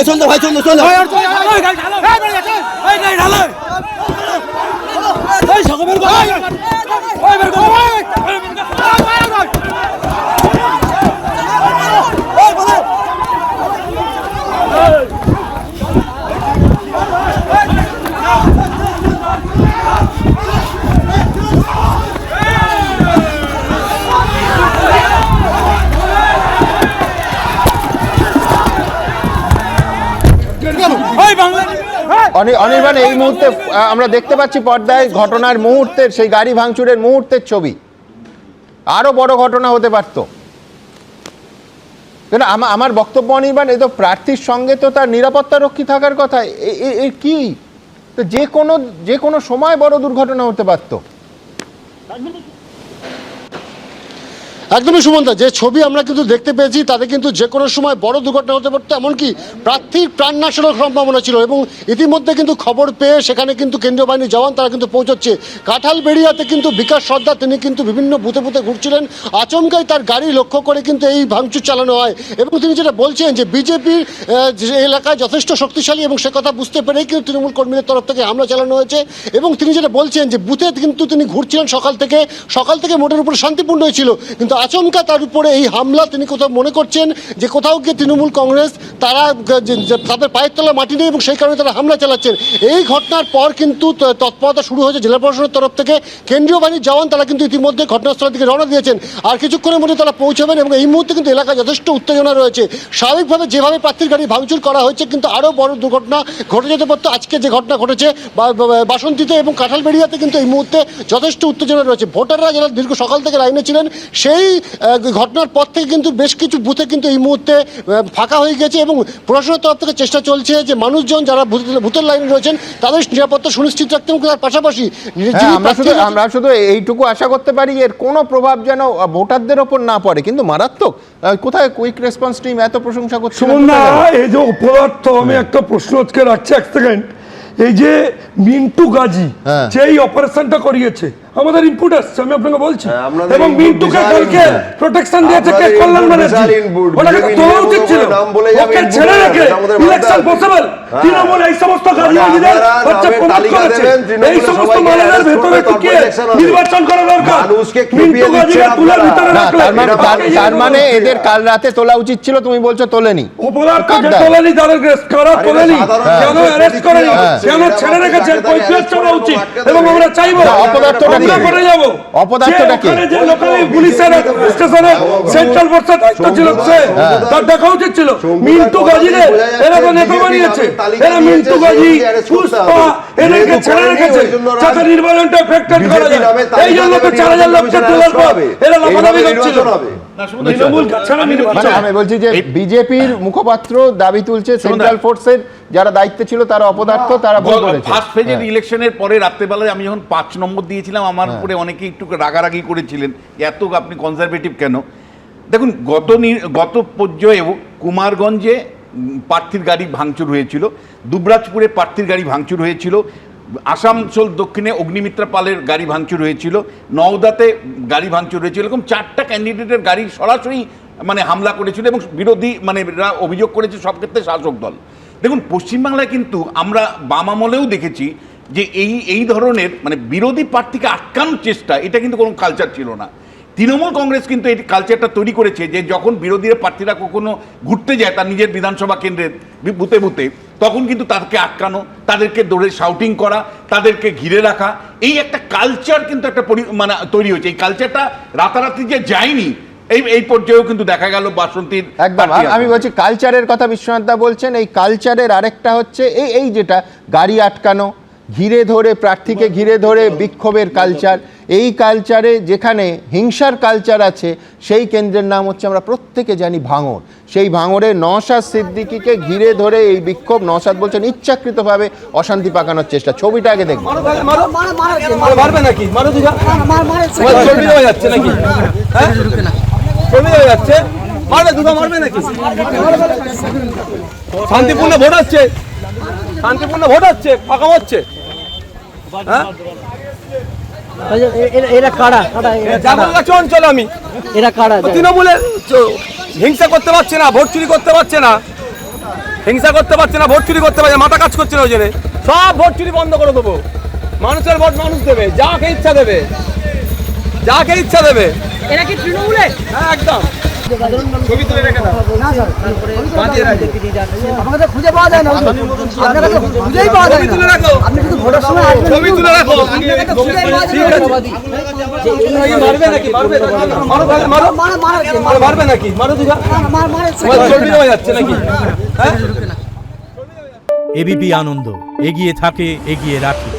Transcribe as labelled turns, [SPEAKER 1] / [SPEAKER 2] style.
[SPEAKER 1] চল ভাই চল চল
[SPEAKER 2] অনির্বাণ, এই মুহূর্তে আমরা দেখতে পাচ্ছি পর্দায় ঘটনার মুহূর্তের সেই গাড়ি ভাঙচুরের মুহূর্তের ছবি। আরো বড় ঘটনা হতে পারত। আমার বক্তব্য অনির্বাণ, এই তো প্রার্থীর সঙ্গে তো তার নিরাপত্তা রক্ষী থাকার কথা। কি তো যে কোনো সময় বড় দুর্ঘটনা হতে পারত।
[SPEAKER 3] একদমই সুমনদা, যে ছবি আমরা কিন্তু দেখতে পেয়েছি তাতে কিন্তু যে কোনো সময় বড় দুর্ঘটনা হতে পারতো, এমনকি প্রার্থীর প্রাণনাশেরও সম্ভাবনা ছিল। এবং ইতিমধ্যে কিন্তু খবর পেয়ে সেখানে কিন্তু কেন্দ্রীয় বাহিনীর জওয়ান তারা কিন্তু পৌঁছচ্ছে। কাঁঠালবেড়িয়াতে কিন্তু বিকাশ সর্দার তিনি কিন্তু বিভিন্ন বুথে বুথে ঘুরছিলেন, আচমকাই তার গাড়ি লক্ষ্য করে কিন্তু এই ভাঙচুর চালানো হয়। এবং তিনি যেটা বলছেন যে বিজেপির এলাকায় যথেষ্ট শক্তিশালী এবং সে কথা বুঝতে পেরেই কিন্তু তৃণমূল কর্মীদের তরফ থেকে হামলা চালানো হয়েছে। এবং তিনি যেটা বলছেন যে বুথে কিন্তু তিনি ঘুরছিলেন সকাল থেকে মোটের উপরে শান্তিপূর্ণ হয়েছিল, কিন্তু আচমকা তার উপরে এই হামলা। তিনি কোথাও মনে করছেন যে কোথাও গিয়ে তৃণমূল কংগ্রেস তারা তাদের পায়ের তলা মাটি নেই এবং সেই কারণে তারা হামলা চালাচ্ছেন। এই ঘটনার পর কিন্তু তৎপরতা শুরু হয়েছে জেলা প্রশাসনের তরফ থেকে। কেন্দ্রীয় বাহিনীর জওয়ান তারা কিন্তু ইতিমধ্যে ঘটনাস্থলের দিকে রওনা দিয়েছেন, আর কিছুক্ষণের মধ্যে তারা পৌঁছাবেন। এবং এই মুহূর্তে কিন্তু এলাকায় যথেষ্ট উত্তেজনা রয়েছে। স্বাভাবিকভাবে যেভাবে প্রার্থীর গাড়ি ভাঙচুর করা হয়েছে কিন্তু আরও বড় দুর্ঘটনা ঘটে যেতে পারতো। আজকে যে ঘটনা ঘটেছে বাসন্তীতে এবং কাঁঠালবেড়িয়াতে কিন্তু এই মুহূর্তে যথেষ্ট উত্তেজনা রয়েছে। ভোটাররা যারা দীর্ঘ সকাল থেকে লাইনে ছিলেন, সেই ঘটনার পর থেকে কিন্তু বেশ কিছু বুথে কিন্তু এই মুহূর্তে ফাঁকা হয়ে গেছে। এবং প্রশাসনের তরফ থেকে চেষ্টা চলছে যে মানুষজন যারা বুথের লাইনে রয়েছেন তাদের নিরাপত্তা সুনিশ্চিত রাখতে, এবং তার পাশাপাশি
[SPEAKER 2] আমরা শুধু এইটুকু আশা করতে পারি এর কোনো প্রভাব যেন ভোটারদের ওপর না পড়ে। কিন্তু মারাত্মক, কোথায় কুইক রেসপন্স টিম এত প্রশংসা করছে।
[SPEAKER 4] এই যে অপদার্থ, আমি একটা প্রশ্ন আজকে রাখছি এক সেকেন্ড। এই যে মিন্টু গাজী যেই অপারেশনটা করিয়েছে, আমাদের ইনপুট আসছে, আমি আপনাকে বলছি, এবং মিন্টুকে কালকে প্রোটেকশন দিয়েছে কে? কল্যাণ ব্যানার্জি। ওটাকে তোলা উচিত ছিল, ওকে ছেড়ে রেখে ইলেকশন পসিবল। তৃণমূল এই সমস্ত গাজীদের হচ্ছে প্রমোট করেছে, এই সমস্ত মালের ভেতরে ঢুকিয়ে নির্বাচন করা দরকার। মিন্টু গাজীকে তুলে ভিতরে রাখলে,
[SPEAKER 2] তার মানে এদের কাল রাতে তোলা উচিত ছিল, তুমি বলছো তোলেনি।
[SPEAKER 4] অপরাধ যে তোলেনি, তাদের কারা তোলেনি, কেন অ্যারেস্ট করেনি, কেন ছেড়ে রেখেছে, কৈফিয়ত চাওয়া উচিত। এবং আমরা চাইবো অপরাধটা করে যাব। অপরাধটা কি? যে লোকাল পুলিশের স্টেশনে সেন্ট্রাল ফোর্সের দায়িত্ব ছিল, তার দেখা উচিত ছিল। মিন্টু গাজীরে এরা তো নেতা বানিয়েছে, এরা মিন্টু গাজী, পুষ্পা এদেরকে ছেড়ে রেখেছে যাতে নির্বাচনটা এফেক্টেড করা যায়। এই জন্য তো 4000 লোককে তোলার পর এরা লাফালাফি করছিল।
[SPEAKER 2] আমি বলছি যে বিজেপির মুখপাত্র দাবি তুলছে সেন্ট্রাল ফোর্সের যারা দায়িত্বে ছিল তারা অপদার্থ, তারা ভুল করেছে।
[SPEAKER 5] ফার্স্ট ফেজের ইলেকশনের পরে রাত্রেবেলায় আমি যখন 5 নম্বর দিয়েছিলাম, আমার উপরে অনেকে একটু রাগারাগি করেছিলেন, এত আপনি কনজারভেটিভ কেন। দেখুন, গত পর্যায়েও কুমারগঞ্জে প্রার্থীর গাড়ি ভাঙচুর হয়েছিল, দুবরাজপুরে প্রার্থীর গাড়ি ভাঙচুর হয়েছিল, আসানসোল দক্ষিণে অগ্নিমিত্রা পালের গাড়ি ভাঙচুর হয়েছিল, নওদাতে গাড়ি ভাঙচুর হয়েছিল। এরকম 4টা ক্যান্ডিডেটের গাড়ি সরাসরি হামলা করেছিল এবং বিরোধী অভিযোগ করেছে সব ক্ষেত্রে শাসক দল। দেখুন, পশ্চিমবাংলায় কিন্তু আমরা বাম আমলেও দেখেছি যে এই ধরনের বিরোধী প্রার্থীকে আটকানোর চেষ্টা, এটা কিন্তু কোনো কালচার ছিল না। তৃণমূল কংগ্রেস কিন্তু এই কালচারটা তৈরি করেছে যে যখন বিরোধীরা প্রার্থীরা কখনো ঘুরতে যায় তার নিজের বিধানসভা কেন্দ্রের বুথে বুথে, তখন কিন্তু তাদেরকে আটকানো, তাদেরকে দৌড়ে শাউটিং করা, তাদেরকে ঘিরে রাখা, এই একটা কালচার কিন্তু একটা তৈরি হয়েছে। এই কালচারটা রাতারাতি যে যায়নি, এই পর্যায়েও কিন্তু দেখা গেল বাসন্তীর।
[SPEAKER 2] একদম, আমি বলছি কালচারের কথা বিশ্বনাথ দা বলছেন। এই কালচারের আরেকটা হচ্ছে এই যেটা গাড়ি আটকানো, ঘিরে ধরে প্রার্থীকে ঘিরে ধরে বিক্ষোভের কালচার, এই কালচারে যেখানে হিংসার কালচার আছে সেই কেন্দ্রের নাম হচ্ছে আমরা প্রত্যেকে জানি ভাঙড়। সেই ভাঙড়ে নওশাদ সিদ্দিকীকে ঘিরে ধরে এই বিক্ষোভ, নওশাদ বলছেন ইচ্ছাকৃতভাবে অশান্তি পাকানোর চেষ্টা। ছবিটা আগে দেখুন।
[SPEAKER 4] মারবে নাকি? মারো দুজা। চর্বি হয়ে যাচ্ছে নাকি? চর্বি হয়ে যাচ্ছে। মারবে দুজা, মারবে নাকি? শান্তিপূর্ণ ভোট হচ্ছে, শান্তিপূর্ণ ভোট হচ্ছে, ফাঁকা হচ্ছে। হ্যাঁ,
[SPEAKER 1] এরা কারা
[SPEAKER 4] যাবো অঞ্চলে আমি
[SPEAKER 1] এরা কারা
[SPEAKER 4] তৃণমূলের হিংসা করতে পারছে না, ভোট চুরি করতে পারছে না, হিংসা করতে পারছে না, ভোট চুরি করতে পারছে না, মাথা কাজ করছে না, ওই জন্য সব ভোট চুরি বন্ধ করে দেবো। মানুষের ভোট মানুষ দেবে, যাকে ইচ্ছা দেবে, যাকে ইচ্ছা দেবে।
[SPEAKER 1] এরা কি তৃণমূলে?
[SPEAKER 4] হ্যাঁ, একদম। ছবি তুলে রেখে দাও।
[SPEAKER 1] আমাকে তো খুঁজে পাওয়া যায় না, আপনাকে তো খুঁজেই পাওয়া যায় না।
[SPEAKER 4] তুলে রাখো,
[SPEAKER 1] আপনি শুধু ভোটের সময় আসবেন,
[SPEAKER 4] ছবি তুলে রাখো।
[SPEAKER 1] আপনাকে তো খুঁজেই পাওয়া যায় না।
[SPEAKER 4] মারবে নাকি? মারবে? মারো, মারো, মারো, মারবে নাকি? মারো দুজা। চর্বি হয়ে যাচ্ছে নাকি? হ্যাঁ,
[SPEAKER 6] এবিপি আনন্দ, এগিয়ে থাকে, এগিয়ে রাখে।